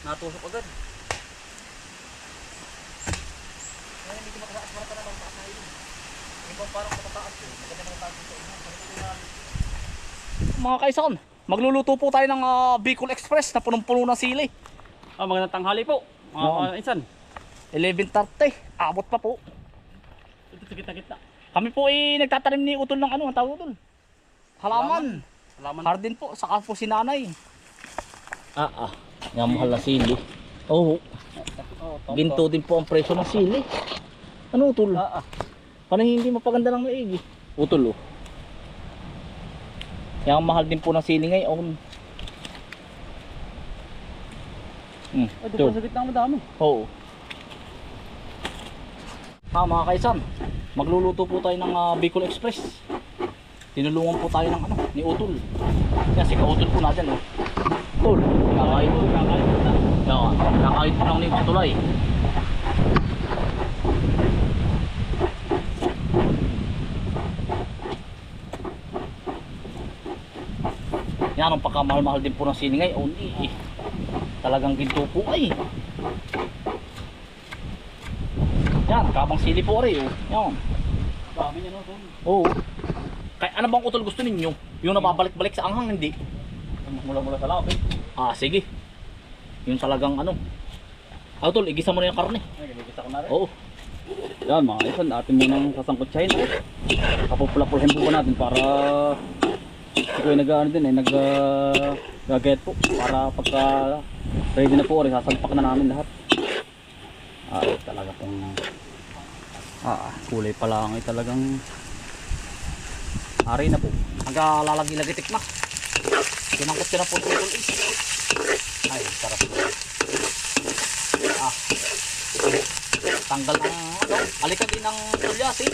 Natusok agad. Ngayon medyo mataas para naman taas na ilog. Ibang parang matataas eh. Maganda mga taas dito. Mga kaisan, magluluto po tayo ng Bicol Express na punong-puno ng sili. Magandang tanghali po. Mga kaisan. 11:30, abot pa po. Ito sa gitna-gitna. Kami po ay nagtatanim ni Utol ng ano, ang tawag Utol? Halaman. Salamat. Hardin po, saka po si nanay. Yung mahal na sili. Oo. Ginto din po ang presyo ng sili. Ano Utol? Paano hindi mapaganda ng maigi? Utol oh. Yung mahal din po ng sili ngayon. Ito po sa gitna madami. Oo. Mga kaisan, magluluto po tayo ng Bicol Express. Tinulungan po tayo ng ano, ni Utol. Yan, si Utol po natin oh. Utol, kakain po. Yan, kakain po lang ni Utol ay. Yan, ang pagkamahal-mahal din po ng sili ngayon. Talagang ginto po ay. Yan, kabang sili po rin oh. Yan. Dami niya no. Oo. Kaya ano bang Utol gusto ninyo? Yung nababalik-balik sa anghang, hindi? Mula-mula sa lapit. Sige. Yung talagang ano. Utol, igisa mo na yung karne. Ay, ginigisa ko na rin. Oo. Yan mga kaisan, atin mo nang sasangkotsahin. Kapupula-pulahin po natin para ito ay nag-ano din nag-get po para pagka ready na po rin sasalpak na namin lahat. Talaga pong kulay pa lang ay talagang ari na po. Naglalagi-lagitik na. Tinangkot ko na po ito. Ay, sarap. Tanggal ang ano, alikan din ng tulyas eh.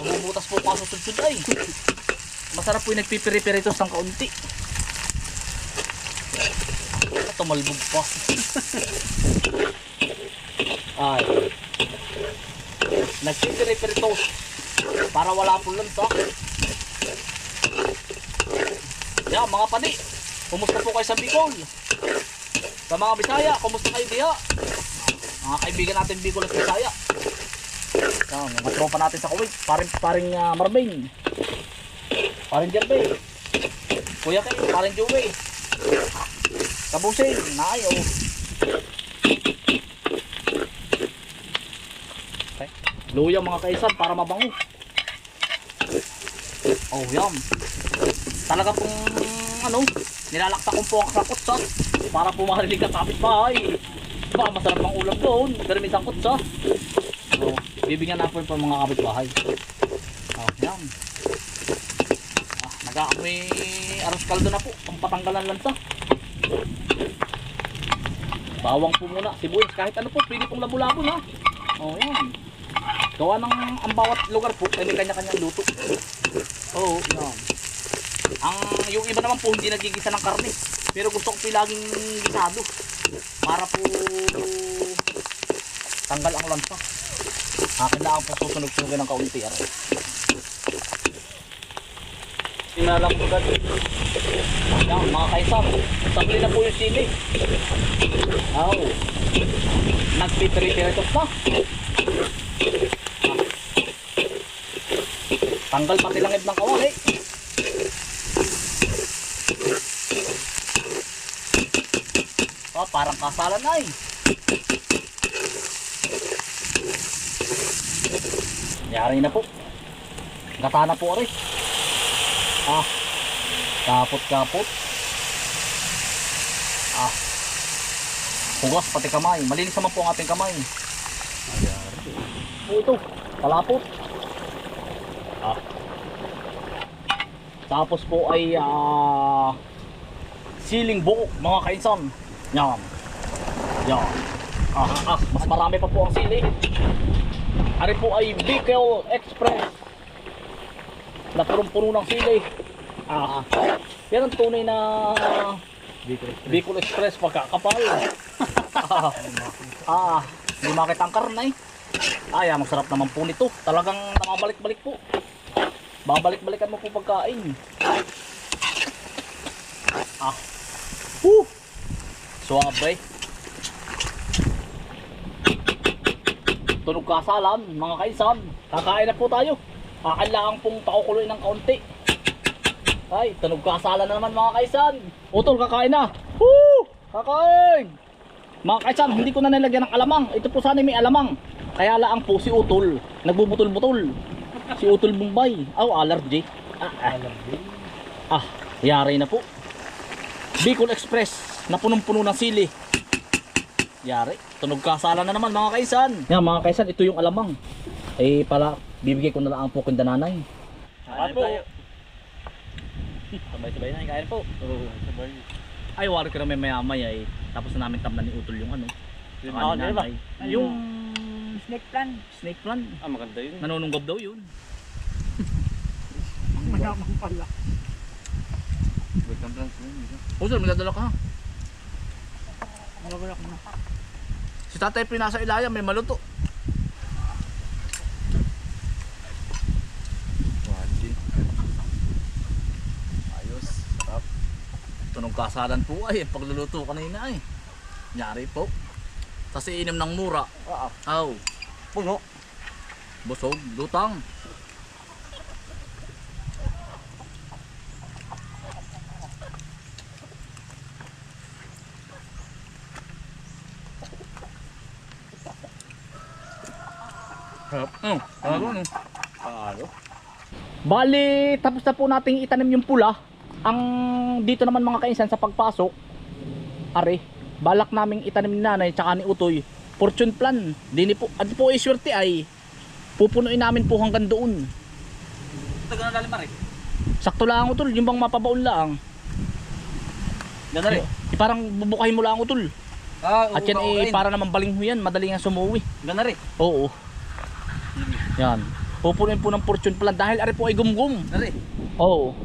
Namumutas po pa sa sudsud ay. Masarap po yung nagpipiri-piritos ng kaunti. Tumalbog pa. Ay. Nagpipiri-piritos para wala pong lansa. Yan mga pani, kumusta po kayo sa Bicol? Sa mga Bisaya, kumusta kayo diha? Mga kaibigan natin Bicol at Bisaya. Yan, mga tropa natin sa Kuwait. Paring Marmain. Paring Jerbe. Kuya kayo, paring Joey. Kabusing, naayo. Okay. Luya mga kaisan para mabango. Oh, yan. Talaga pong ano, nilalakta kong po ang sakotsa para po marinig ang kapitbahay. Baka masarap ang ulam doon, pero may sakotsa. So, bibigyan na po yung mga kapitbahay. Oh, yan. Nag-aamoy aros kaldo na po, ang patanggalan lansa. Bawang po muna, sibuyas, kahit ano po, pwede pong labo-labo na. Oh, yan. Gawa ng ang bawat lugar po, ay may kanya-kanyang luto. Oh, yan. Yung iba naman po hindi nagigisa ng karne, pero gusto ko po laging gisado para po tanggal ang lansa. Akin lang po susunog-sunogin ng kaunti. Sinalang ko agad. Yan mga kaisan, sabli na po yung sili. Nagpipiri-piritos na. Tanggal pati langib ng kawali. Parang kasalan na eh. Yari na po. Gata na po rin. Kapot-kapot. Hugas pati kamay. Malinis naman po ang ating kamay. Ito, kalapot. Tapos po ay siling buo mga kainsan. Yan. Yan. Mas marami pa po ang sili. Ari po ay Bicol Express na punong-puno ng sili. Yan ang tunay na Bicol Express pagkakapal. Hindi makita ang karne. Masarap naman po nito. Talagang namabalik-balik po. Babalik-balikan mo po pagkain. Suabe. tunog kasalan, mga kaisan. Kakain na po tayo. Kailangan pong pakukuloy ng kaunti. Ay, tunog kasalan na naman mga kaisan. Utol, kakain na. Woo! Kakain! Mga kaisan, hindi ko na nilagyan ng alamang. Ito po sana may alamang. Kaya lang po si Utol, nagbubutol-butol. Si Utol Bombay. Allergy. Yari na po. Bicol Express na punong-puno ng sili. Yari, tunog kasalan na naman mga kaisan. Yan mga kaisan, ito yung alamang. Pala, bibigay ko na lang po kung dananay. Kain po. Sabay-sabay na, kain po. Oo, sabay. Ay, wari ko na may maya-maya Tapos na namin tamnan ni Utol yung ano. Yung Ano, nanay. Yung Snake plant. snake plant. Maganda yun. Nanununggob daw yun. Mayaman pala. Welcome plants yun. Utol, may dadala ka ha. Malawala ko na. Si tatay pinasa ilaya, may maluto. Ayos, sarap. Tunog kasalan po pagluluto kanina Nyari po. Tapos iinom ng mura. Puno. Busog, lutang. Paano? Bali, tapos na po nating itanim yung pula. Ang dito naman mga kainsan sa pagpasok, balak naming itanim ni nanay tsaka ni Utoy, fortune plan. Dini po, at po swerte pupunuin namin po hanggang doon. Taga na lalim Sakto lang Utol, yung bang mapabaon lang. Ganda rin. Parang bubukahin mo lang Utol. At yan para naman baling yan, madali nga sumuwi. Ganda rin. Oo. Yan. Pupunuin po ng fortune plan dahil po ay gumgum. Ganda rin. Oo.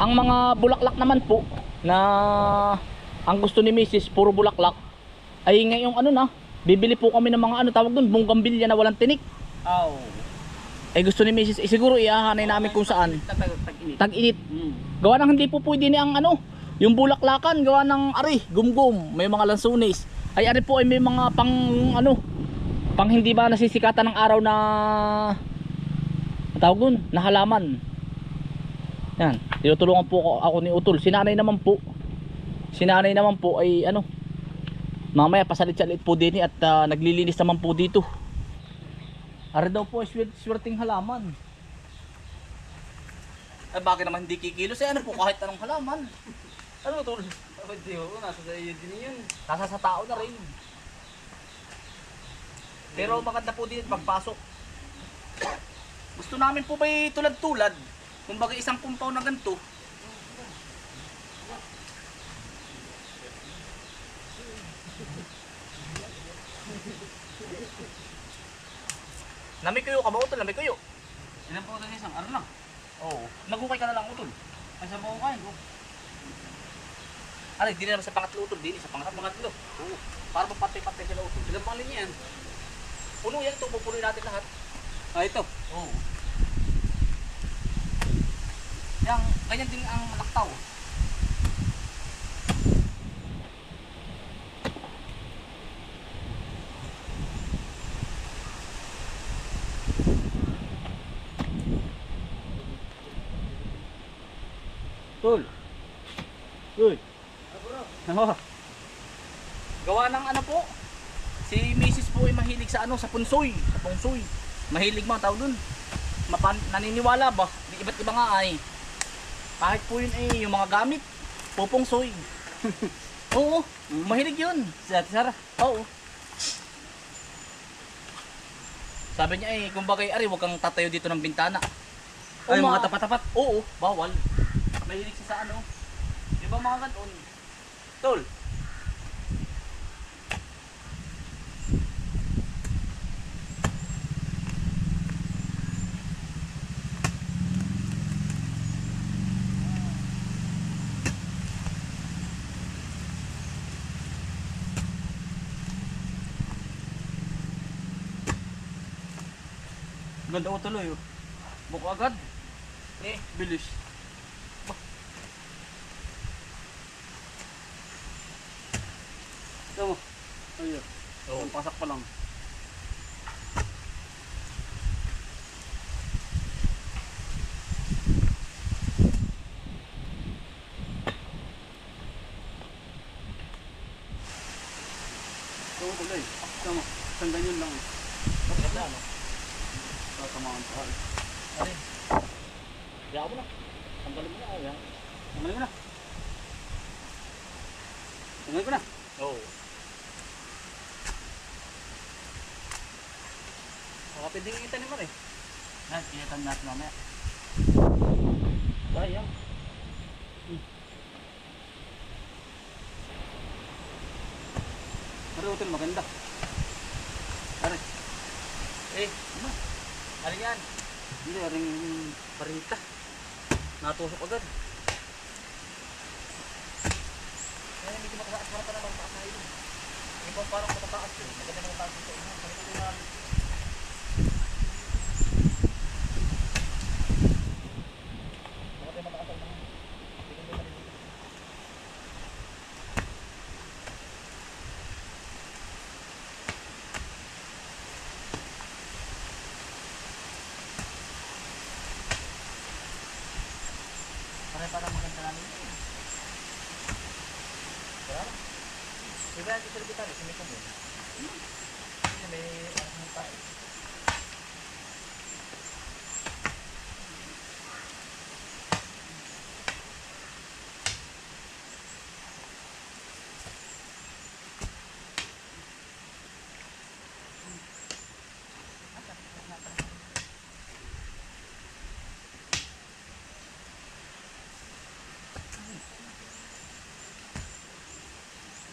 Ang mga bulaklak naman po na ang gusto ni Mrs. puro bulaklak ay ngayong bibili po kami ng mga tawag doon, bonggambilya na walang tinik. Gusto ni Mrs. siguro iahanay namin kung saan. Tag-init. Tag-init. Gawa ng hindi po pwede ni ang yung bulaklakan gawa ng gumgum, may mga lansunis. Ay po ay may mga pang hindi ba nasisikatan ng araw na tawag doon, na halaman. Yan, tinutulungan po ako ni Utol. Sinanay naman po ay mamaya pasalit-salit po din at naglilinis naman po dito. Daw po swerteng halaman. Bakit naman hindi kikilos? Po kahit anong halaman. Tol? Hindi ko, nasa sa iyo din yun. Nasa sa tao na rin. Pero maganda po din pagpasok. Gusto namin po ba'y tulad-tulad? Kumbaga isang compound na ganito. Namikuyo ka ba Utol? Namikuyo? Ilan po tayo isang araw lang? Oo. Nagukay ka na lang Utol. Ay sa buong kain ko. Di na naman sa pangatlo Utol. Di sa pangatlo. Oo. Para mapatay-patay sila Utol. Ilan pang linya yan? Puno yan ito. Pupunuin natin lahat. Ito. Oo. Ganyan din ang laktaw. Tol. Uy. Gawa ng po. Si Mrs. po ay mahilig sa sa punsoy. Sa pungsoy. Mahilig mga tao dun. Naniniwala ba? Iba't iba nga kahit po yun yung mga gamit. Pupungsoy. Oo. Mahilig yun. Si Ate Sara. Oo. Sabi niya kumbaga huwag kang tatayo dito ng bintana. Ay, mga tapat-tapat. Oo, bawal. Mahilig siya sa di ba mga ganun? Tol. Ganda ko tuloy. Buko agad. Bilis. Ito mo. Ayun. Oo. Pasak pa lang. Oo, tuloy. Tama. Isang ganyan lang. Tapos na, ano? Tatamaan sa hal. Alin? Kaya mo na. Tanggalin mo na. Ayan. Tanggalin ko na. Tanggalin ko na. Oo. Baka pwedeng itanim mo rin. Yan, pinitan natin mamaya. Sayang. Pero hotel maganda. Pare, Eh, ano yan? hindi ring Parita. Natusok agad. Yan, medyo makasarap na naman pakasahin. Yung bang parang matataas yun. Maganda naman tayo sa inyo. Ganito din namin. Maganda mataas ang mga. Hindi ko din maliliit. Parang maganda namin yun. Wala na. Di ba yung kita rin? Sumikong yun. Hindi may ano ng tayo.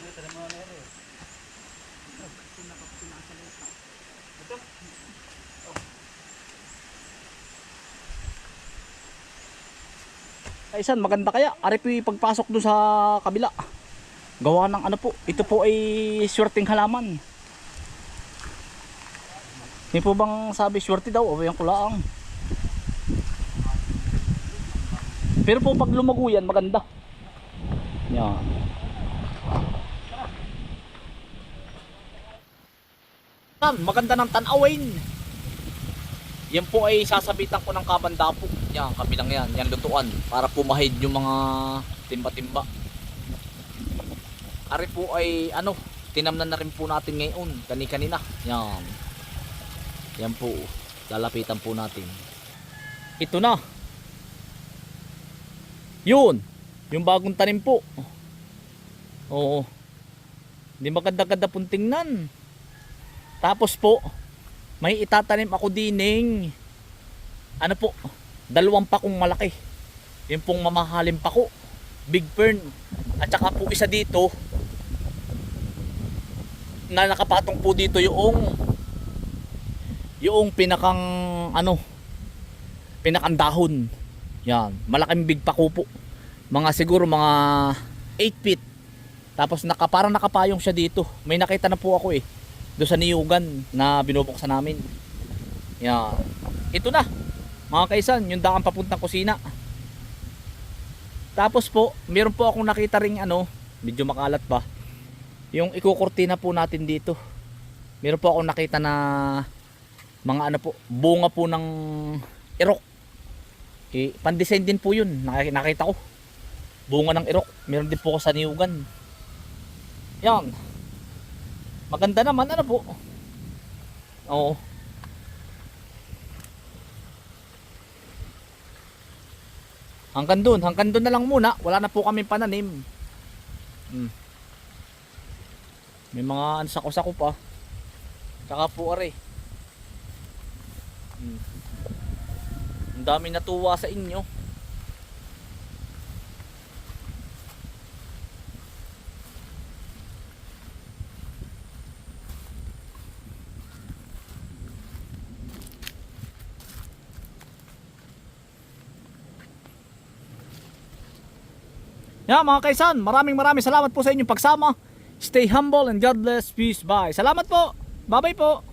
Ito na mga nere. Ito. Kaisan, maganda kaya. Ari po yung pagpasok doon sa kabila. Gawa ng ano po. Ito po ay swerteng halaman. Hindi po bang sabi swerte daw o yung kulaang. Pero po pag lumago yan, maganda. Yan. Maganda ng tanawin. Yan po ay sasabitan ko ng kabanda po. Yan, kabilang yan. Yan lutuan. Para pumahid yung mga timba-timba. Ari po ay ano, tinamnan na rin po natin ngayon. Kani-kanina. Yan. Yan po. Lalapitan po natin. Ito na. Yun. Yung bagong tanim po. Oo. Hindi maganda-ganda pong tingnan. Tapos po, may itatanim ako dining ano po, 2 pakong malaki. Yung pong mamahaling pako, big fern. At saka po isa dito na nakapatong po dito yung pinakang ano, pinakang dahon. Yan, malaking big pako po. Mga siguro mga 8 feet. Tapos parang nakapayong siya dito. May nakita na po ako eh. Doon sa niyugan na binubuksan namin. Yan. Ito na. Mga kaisan, yung daan papuntang kusina. Tapos po, meron po akong nakita ring ano, medyo makalat pa. Yung ikukurtina po natin dito. Meron po akong nakita na mga ano po, bunga po ng irok. Eh, pandesign din po yun. Nakita ko. Bunga ng irok. Meron din po ako sa niyugan. Yan. Maganda naman, ano po. Oo. Hanggang doon na lang muna. Wala na po kami pananim. May mga ano sako-sako pa. Tsaka po are. Ang dami natuwa sa inyo. Yeah, mga kaisan, maraming salamat po sa inyong pagsama. Stay humble and God bless. Peace. Bye. Salamat po. Bye-bye po.